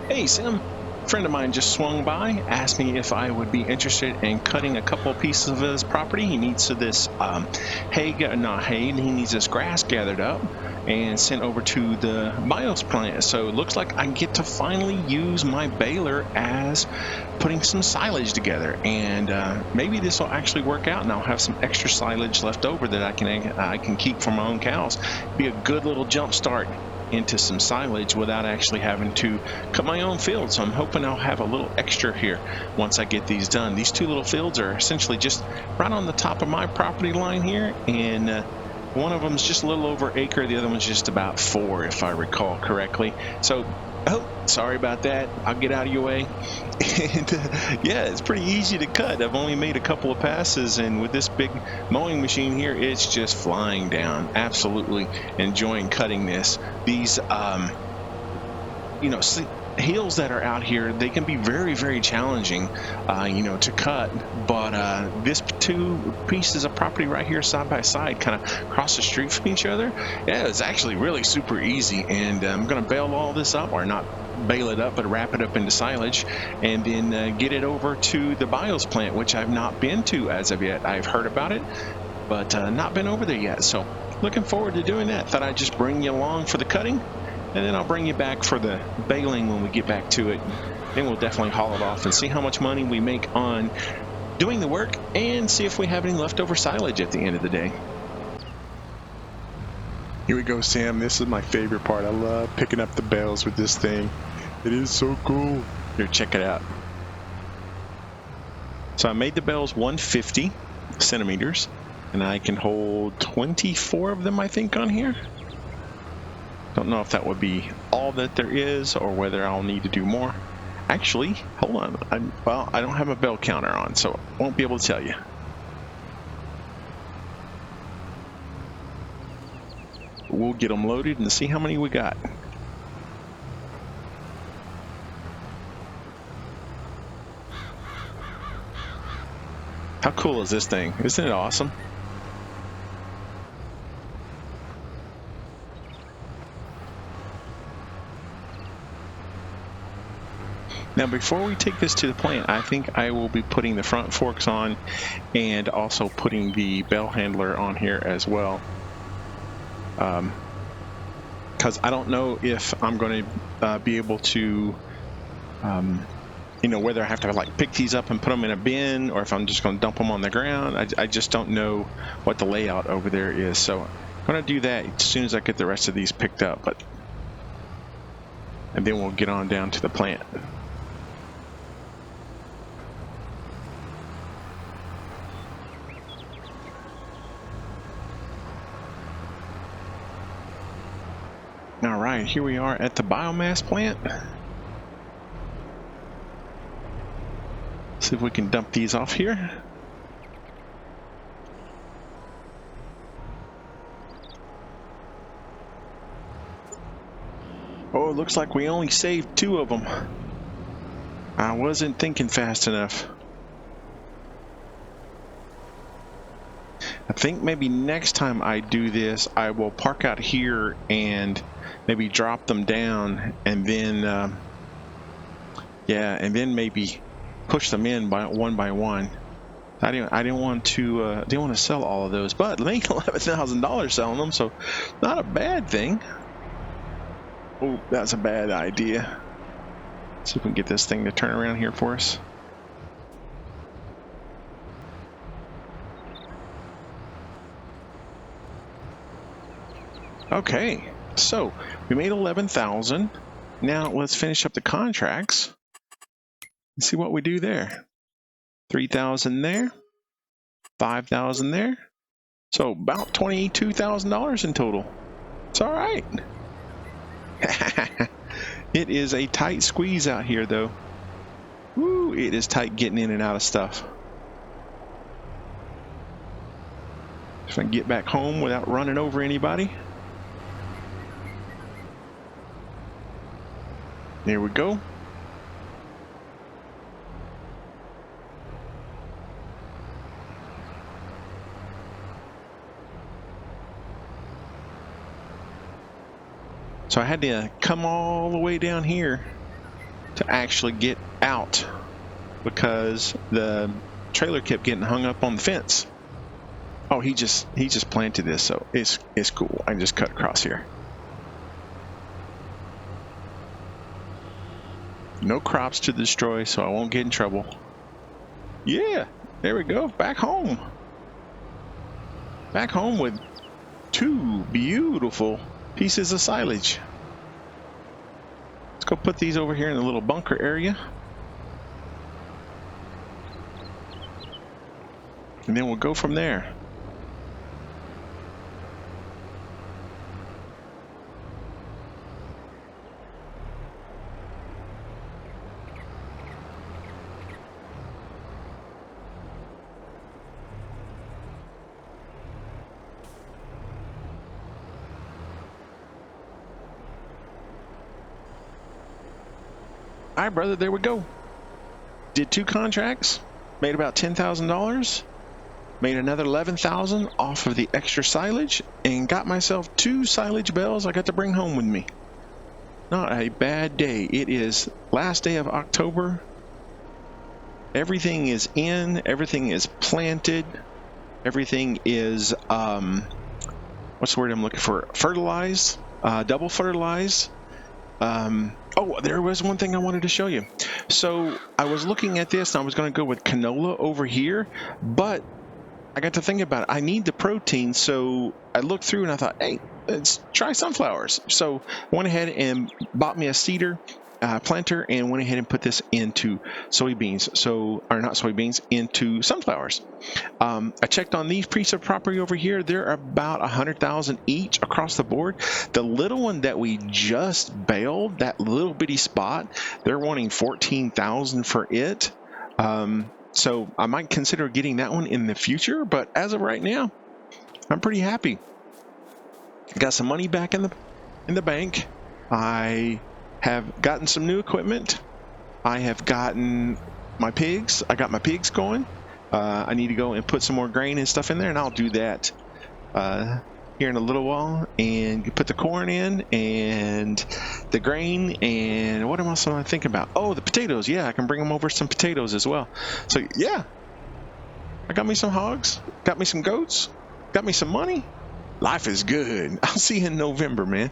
Hey, Sim. A friend of mine just swung by, asked me if I would be interested in cutting a couple of pieces of his property. He needs this not hay, he needs this grass gathered up and sent over to the BIOS plant. So it looks like I get to finally use my baler as putting some silage together, and maybe this will actually work out, and I'll have some extra silage left over that I can keep for my own cows. Be a good little jump start into some silage without actually having to cut my own field. So I'm hoping I'll have a little extra here once I get these done. These two little fields are essentially just right on the top of my property line here, and one of them is just a little over an acre. The other one's just about 4, if I recall correctly. So, oh, sorry about that. I'll get out of your way. And yeah, it's pretty easy to cut. I've only made a couple of passes, and with this big mowing machine here, it's just flying down. Absolutely enjoying cutting this. These, hills that are out here, they can be very, very challenging, to cut. But this two pieces of property right here, side by side, kind of across the street from each other, yeah, it's actually really super easy. And I'm going to bale all this up, or not bale it up, but wrap it up into silage, and then get it over to the BIOS plant, which I've not been to as of yet. I've heard about it, but not been over there yet. So looking forward to doing that. Thought I'd just bring you along for the cutting, and then I'll bring you back for the baling when we get back to it. Then we'll definitely haul it off and see how much money we make on doing the work, and see if we have any leftover silage at the end of the day. Here we go, Sam. This is my favorite part. I love picking up the bales with this thing. It is so cool. Here, check it out. So I made the bales 150 centimeters, and I can hold 24 of them, I think, on here. Don't know if that would be all that there is, or whether I'll need to do more. Actually, hold on. I don't have a bell counter on, so I won't be able to tell you. We'll get them loaded and see how many we got. How cool is this thing? Isn't it awesome? Now, before we take this to the plant, I think I will be putting the front forks on, and also putting the bell handler on here as well. Because I don't know if I'm going to be able to, whether I have to like pick these up and put them in a bin, or if I'm just going to dump them on the ground. I just don't know what the layout over there is. So I'm going to do that as soon as I get the rest of these picked up. And then we'll get on down to the plant. All right, here we are at the biomass plant. See if we can dump these off here. Oh, it looks like we only saved 2 of them. I wasn't thinking fast enough. I think maybe next time I do this, I will park out here and maybe drop them down, and then and then maybe push them in one by one. I didn't want to sell all of those, but make $11,000 selling them, so not a bad thing. Oh, that's a bad idea. Let's see if we can get this thing to turn around here for us. Okay, so we made 11,000. Now let's finish up the contracts. Let's see what we do there. 3,000 there, 5,000 there. So about $22,000 in total. It's all right. It is a tight squeeze out here, though. Woo, it is tight getting in and out of stuff. If I can get back home without running over anybody. There we go. So I had to come all the way down here to actually get out because the trailer kept getting hung up on the fence. Oh, he just planted this, so it's cool. I can just cut across here. No crops to destroy, so I won't get in trouble. Yeah, there we go. Back home. Back home with 2 beautiful pieces of silage. Let's go put these over here in the little bunker area. And then we'll go from there. All right, brother, there we go. Did 2 contracts, made about $10,000, made another $11,000 off of the extra silage, and got myself 2 silage bales I got to bring home with me. Not a bad day. It is last day of October. Everything is in, everything is planted, everything is, what's the word I'm looking for? Fertilized, double fertilized. Oh, there was one thing I wanted to show you. So I was looking at this and I was going to go with canola over here, but I got to think about it. I need the protein, so I looked through and I thought, hey, let's try sunflowers. So I went ahead and bought me a seeder planter and went ahead and put this into soybeans. So, or not soybeans, into sunflowers. I checked on these pieces of property over here. They're about 100,000 each across the board. The little one that we just baled, that little bitty spot, they're wanting 14,000 for it. So I might consider getting that one in the future, but as of right now, I'm pretty happy. Got some money back in the bank. I have gotten some new equipment. I have gotten my pigs. I got my pigs going. I need to go and put some more grain and stuff in there, and I'll do that here in a little while, and put the corn in and the grain, and what else am I thinking about? Oh, the potatoes. Yeah, I can bring them over some potatoes as well. So yeah, I got me some hogs, got me some goats, got me some money. Life is good. I'll see you in November, man.